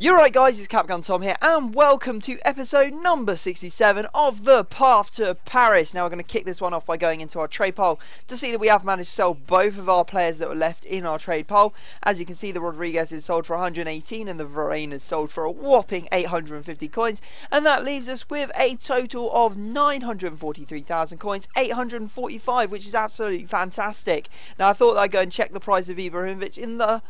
You're right guys, it's Capgun Tom here and welcome to episode number 67 of The Path to Paris. Now we're going to kick this one off by going into our trade pile to see that we have managed to sell both of our players that were left in our trade pile. As you can see, the Rodriguez is sold for 118 and the Varane is sold for a whopping 850 coins, and that leaves us with a total of 943,000 coins, 845, which is absolutely fantastic. Now I thought that I'd go and check the price of Ibrahimovic in the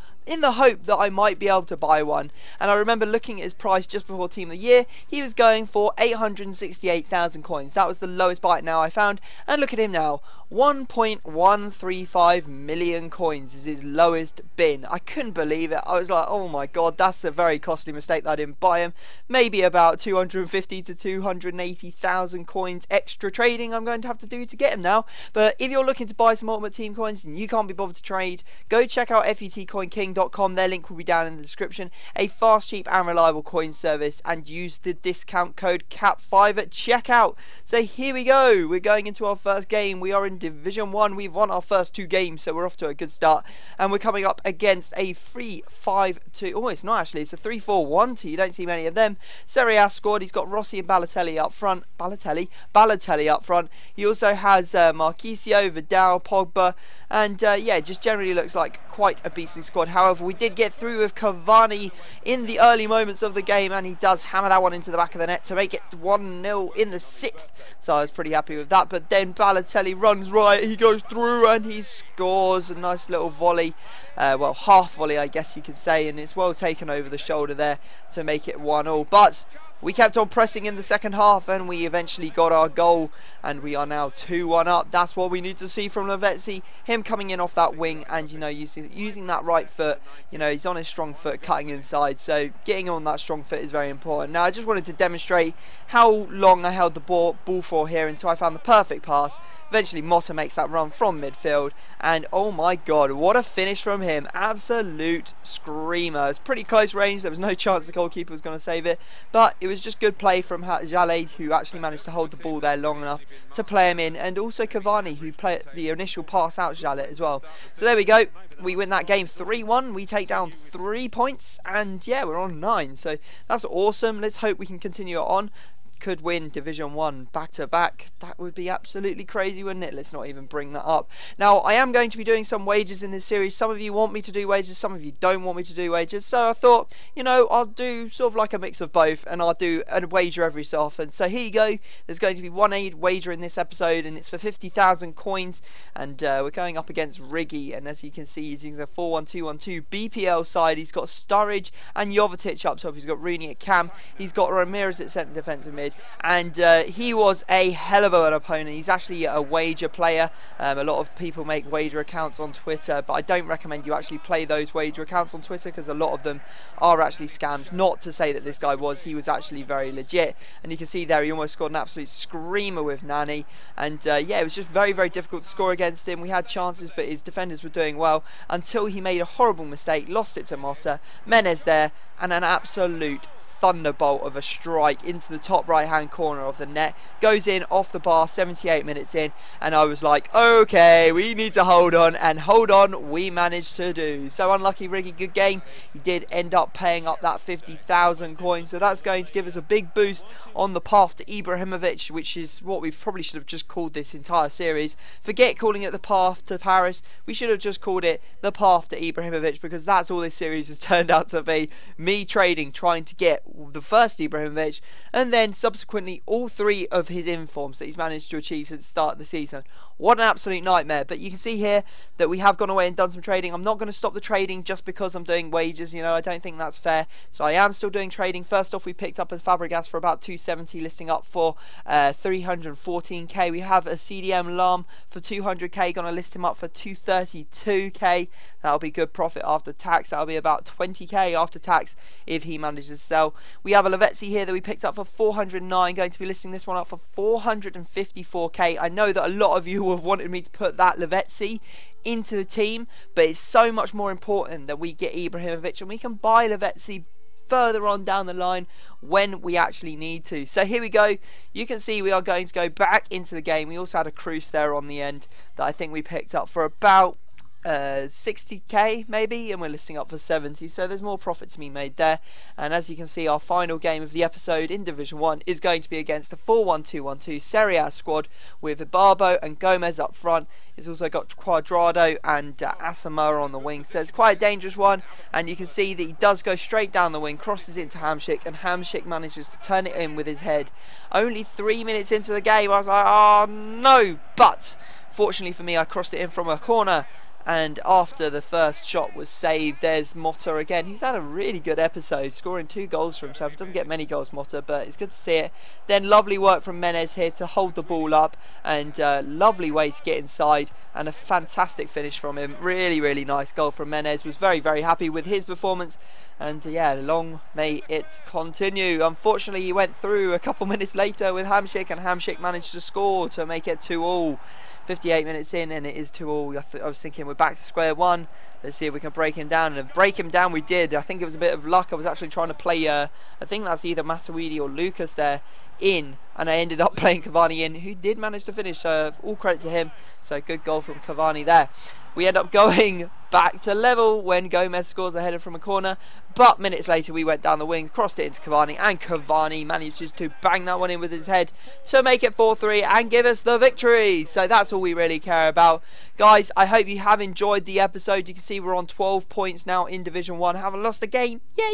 hope that I might be able to buy one, and I remember looking at his price just before Team of the Year. He was going for 868,000 coins. That was the lowest buy now I found, and look at him now. 1.135 million coins is his lowest bin. I couldn't believe it. I was like, oh my god, that's a very costly mistake that I didn't buy him. Maybe about 250 to 280,000 coins extra trading I'm going to have to do to get him now. But if you're looking to buy some Ultimate Team coins and you can't be bothered to trade, go check out futcoinking.com. Their link will be down in the description. A fast, cheap and reliable coin service, and use the discount code CAP5 at checkout. So here we go. We're going into our first game. We are in Division 1. We've won our first two games, so we're off to a good start, and we're coming up against a 3-5-2. Oh, it's not actually, it's a 3-4-1-2. You don't see many of them. Serie A squad. He's got Rossi and Balotelli up front. Balotelli up front. He also has Marquisio, Vidal, Pogba, and yeah, just generally looks like quite a beastly squad. However, we did get through with Cavani in the early moments of the game, and he does hammer that one into the back of the net to make it 1-0 in the 6th. So I was pretty happy with that. But then Balotelli runs right, he goes through and he scores a nice little volley, well, half volley I guess you could say, and it's well taken over the shoulder there to make it 1-1. But we kept on pressing in the second half and we eventually got our goal, and we are now 2-1 up. That's what we need to see from Lavezzi. Him coming in off that wing and, you know, using that right foot. You know, he's on his strong foot cutting inside, so getting on that strong foot is very important. Now I just wanted to demonstrate how long I held the ball for here until I found the perfect pass. Eventually Motta makes that run from midfield, and oh my god, what a finish from him. Absolute screamer. It's pretty close range. There was no chance the goalkeeper was going to save it, but it was just good play from Jallet, who actually managed to hold the ball there long enough to play him in, and also Cavani, who played the initial pass out Jallet as well. So there we go. We win that game 3-1. We take down 3 points, and yeah, we're on 9. So that's awesome. Let's hope we can continue it on. Could win Division 1 back to back. That would be absolutely crazy, wouldn't it? Let's not even bring that up. Now I am going to be doing some wagers in this series. Some of you want me to do wagers, some of you don't want me to do wagers, so I thought, you know, I'll do sort of like a mix of both, and I'll do a wager every so often. So here you go. There's going to be one wager in this episode, and it's for 50,000 coins, and we're going up against Riggy, and as you can see, he's using a 4-1-2-1-2 BPL side. He's got Sturridge and Jovetic up top. He's got Rooney at cam. He's got Ramirez at centre defensive mid. And he was a hell of an opponent. He's actually a wager player. A lot of people make wager accounts on Twitter, but I don't recommend you actually play those wager accounts on Twitter, because a lot of them are actually scams. Not to say that this guy was. He was actually very legit. And you can see there, he almost scored an absolute screamer with Nani. And yeah, it was just very, very difficult to score against him. We had chances, but his defenders were doing well until he made a horrible mistake, lost it to Motta. Menez there, and an absolute thunderbolt of a strike into the top right hand corner of the net, goes in off the bar, 78 minutes in, and I was like, okay, we need to hold on, and hold on we managed to do. So unlucky Riggy, good game. He did end up paying up that 50,000 coins, so that's going to give us a big boost on the path to Ibrahimovic, which is what we probably should have just called this entire series. Forget calling it the path to Paris, we should have just called it the path to Ibrahimovic, because that's all this series has turned out to be. Me trading, trying to get the first Ibrahimovic, and then subsequently all 3 of his informs that he's managed to achieve since the start of the season. What an absolute nightmare. But you can see here that we have gone away and done some trading. I'm not going to stop the trading just because I'm doing wagers, you know, I don't think that's fair, so I am still doing trading. First off, we picked up a Fabregas for about 270, listing up for 314k. We have a CDM Lam for 200k, gonna list him up for 232k. That'll be good profit after tax. That'll be about 20k after tax if he manages to sell. We have a Lavezzi here that we picked up for 409, going to be listing this one up for 454k. I know that a lot of you have wanted me to put that Lavezzi into the team, but it's so much more important that we get Ibrahimovic and we can buy Lavezzi further on down the line when we actually need to. So here we go. You can see we are going to go back into the game. We also had a Cruz there on the end that I think we picked up for about 60k maybe, and we're listing up for 70, so there's more profit to be made there. And as you can see, our final game of the episode in Division 1 is going to be against a 4-1-2-1-2 Serie A squad with Barbo and Gomez up front. It's also got Quadrado and Asamoah on the wing, so it's quite a dangerous one. And you can see that he does go straight down the wing, crosses into Hamsik, and Hamsik manages to turn it in with his head. Only 3 minutes into the game, I was like, oh no, but fortunately for me, I crossed it in from a corner. And after the first shot was saved, there's Motta again, who's had a really good episode, scoring 2 goals for himself. He doesn't get many goals, Motta, but it's good to see it. Then lovely work from Menez here to hold the ball up, and lovely way to get inside, and a fantastic finish from him. Really, really nice goal from Menez. Was very, very happy with his performance, and yeah, long may it continue. Unfortunately, he went through a couple minutes later with Hamsik, and Hamsik managed to score to make it 2-2. 58 minutes in, and it is 2-2. I was thinking we're back to square one. Let's see if we can break him down, and break him down we did. I think it was a bit of luck. I was actually trying to play, I think that's either Matuidi or Lucas there, in, and I ended up playing Cavani in, who did manage to finish, so all credit to him. So good goal from Cavani there. We end up going back to level when Gomez scores a header from a corner, but minutes later we went down the wings, crossed it into Cavani, and Cavani manages to bang that one in with his head to make it 4-3 and give us the victory. So that's all we really care about. Guys, I hope you have enjoyed the episode. You can see we're on 12 points now in Division 1. Haven't lost a game. Yeah,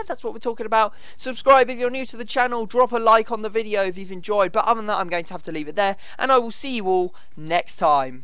that's what we're talking about. Subscribe if you're new to the channel. Drop a like on the video if you've enjoyed. But other than that, I'm going to have to leave it there, and I will see you all next time.